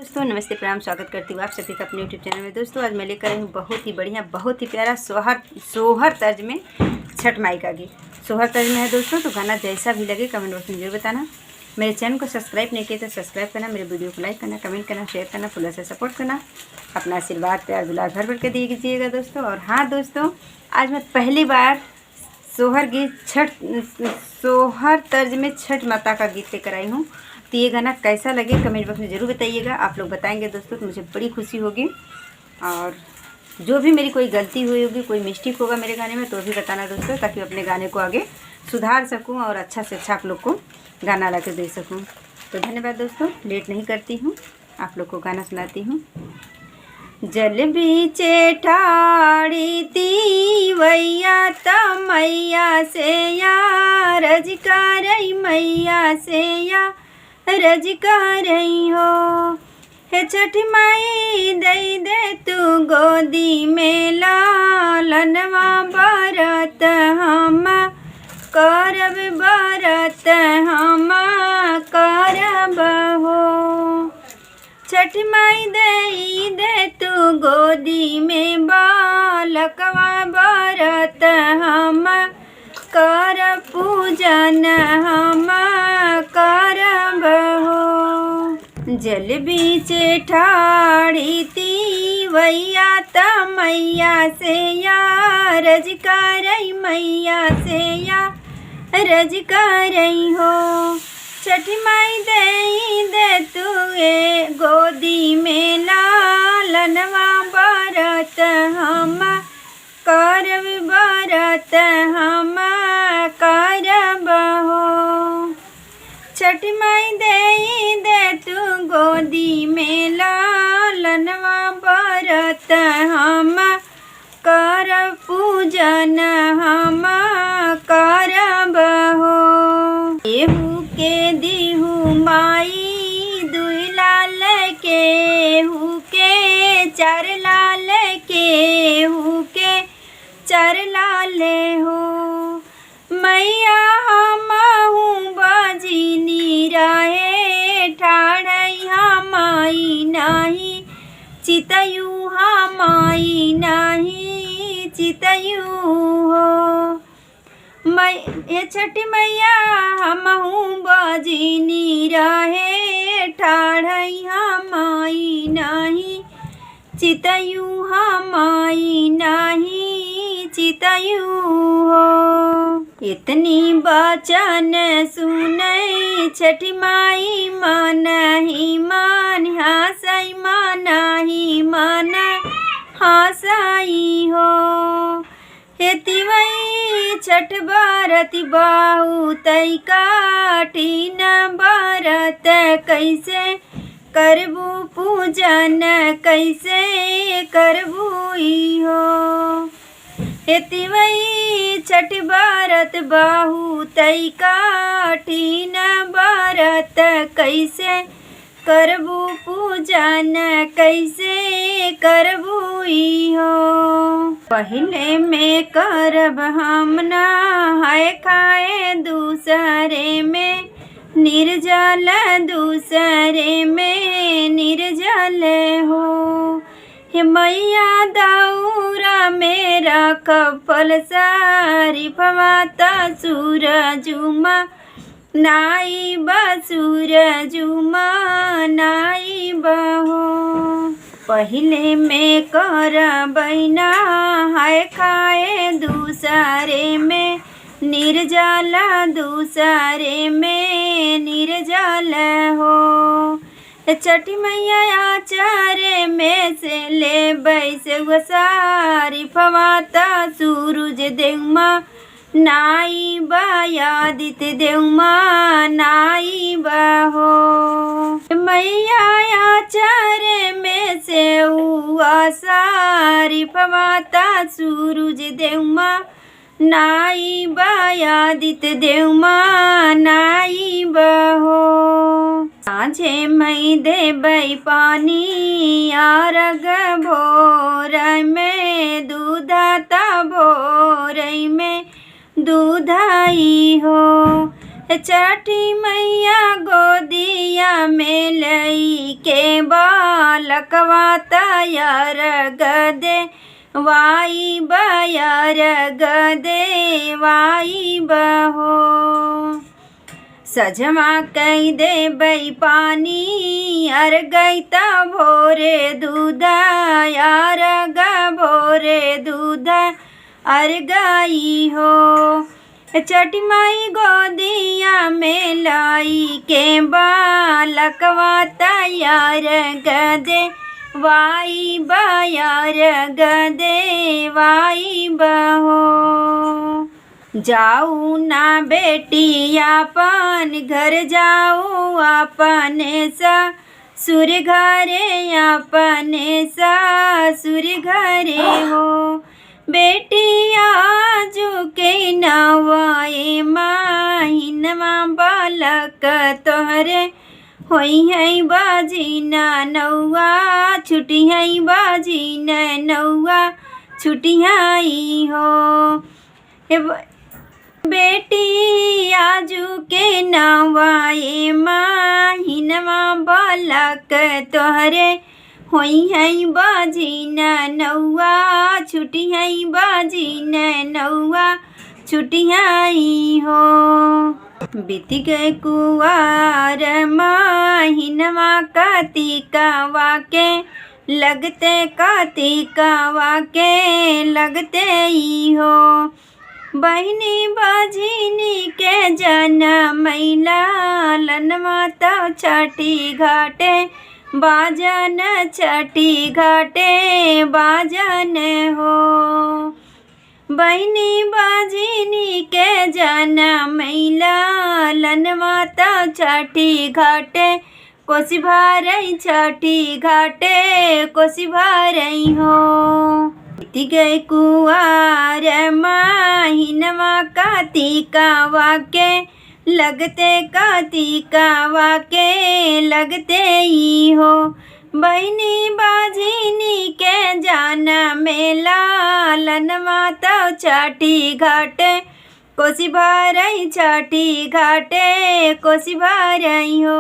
दोस्तों नमस्ते प्रणाम, स्वागत करती हूँ आप सभी का अपने यूट्यूब चैनल में। दोस्तों आज मैं लेकर आई हूँ बहुत ही बढ़िया, बहुत ही प्यारा सोहर तर्ज में छठ माई का गीत। सोहर तर्ज में है दोस्तों, तो गाना जैसा भी लगे कमेंट बॉक्स में जरूर बताना। मेरे चैनल को सब्सक्राइब नहीं किया तो सब्सक्राइब करना, मेरे वीडियो को लाइक करना, कमेंट करना, शेयर करना, फुल से सपोर्ट करना, अपना आशीर्वाद प्यार दुलार भर भर के दिए कीजिएगा दोस्तों। और हाँ दोस्तों, आज मैं पहली बार सोहर तर्ज में छठ माता का गीत लेकर आई हूँ। तो ये गाना कैसा लगे कमेंट बॉक्स में ज़रूर बताइएगा। आप लोग बताएंगे दोस्तों तो मुझे बड़ी खुशी होगी। और जो भी मेरी कोई गलती हुई होगी, कोई मिस्टेक होगा मेरे गाने में, तो भी बताना दोस्तों, ताकि मैं अपने गाने को आगे सुधार सकूं और अच्छा से अच्छा आप लोग को गाना ला के दे सकूँ। तो धन्यवाद दोस्तों, लेट नहीं करती हूँ, आप लोग को गाना सुनाती हूँ। जल बीचे ठाड़ी तीवैया त मैया से या रजकारई मैया से या रजकारई हो। हे छठ माई दई दे तू गोदी में लालनवा बरत हम करब, बरत हम करब हो। छठ माई दई दे तू गोदी में बालकवा बरत हम कर पूजन हम करब हो। जल बीचे ठाड़ी तीवैया त मैया से या रजकारई मैया से या रजकारई हो। छठ माई दई दे तुए गोदी में लालनवा बरत हम करब, बरत हम करब हो। छठ माई दई दे तू गोदी में लालनवा बरत हम कर पूजन हम करब हो। केहू के दिहू माई दुई लाल, केहू के चार लाल, केहू के चार लाल हो। मैया हमहू बजनी रहे ठाड़ई हमाई नहीं चितयू, हमाई नहीं चितयू हो। ये छठ मैया हमहू बजनी रहे ठाड़ई हमाई नहीं चितयू, हमाई नहीं चितयू हो। इतनी बचन सुनई छठ माई मन ही मन हंसई, मन ही मन हंसई हो। हेतिवई छठ बरत बहुत कठिन बरत, कैसे करबू पूजन कैसे करबू हो। हेतिवई छठ बरत बहुत कठिन बरत, कैसे करबू पूजन कैसे करबू हो। पहले में करब हम नहाए खाए, दूसरे में निर्जल, दूसरे में निर्जल हो। हे मैया दौरा मेरा कपल सारी फवाता सूरजुमा नाई बसूरजुमा नाई बहो। पहले में करबै नहाए खाए, दूसरे में निर्जल, दूसरे में निर्जल हो। छठ मैया आचार्य में से ले बैस सारी फवाता सूरज देवमा नाई बयादित देवमा नाई बहो। मैया आचार्य में से हुआ सारी फवाता सूरज देवमा नाई बयादित देवमा नाई बहो। साँझे मई देबै पानी आरग भोर में दूधता भोर में दूधाई हो। छठी मैया गोदिया में लई के बा बालकवा तैयार गदे वाई बयार गदे वाई बहो। सजमा कई दे बई पानी अर गई ता भोरे दूध यार ग भोरे दूध अर गई हो। चटमाई गोदिया में लाई के बालकवा तैयार गदे वाई बयार गदे वाई बहो। जाऊ ना बेटी अपन घर जाऊ अपने ससुर घरे अपने ससुर घरे हो। बेटी आजू के नवाए माहिनमा बालक तोहरे होई है बाजी न नौआ छुटी है बाजी न नौआ छुटी आई हो। बेटी आजू के नवाए माहिनमा बालक तोहरे होई है बाजी न नौआ छुटी है बाजी न नौआ छुटी आई हो। बीत गए कुवार माहिनमा कार्तिकवा के लगते कार्तिकवा के लगते ही हो। बहिनी बाजिनी के जनमैला लनवा तब छठी घाटे बाजन छठी घाटे बाजन हो। बहिनी बाजिनी के जनमैला लनवा तब छठी घाटे कोसी भरई छठी घाटे कोसी भरई हो। बीत गए कुवार माहिनमा कार्तिकवा के लगते कार्तिकवा के लगते ही हो। बहिनी बाजिनी के जनमेला लनवा तब छठी घाटे कोसी भरई छठी घाटे कोसी भरई हो।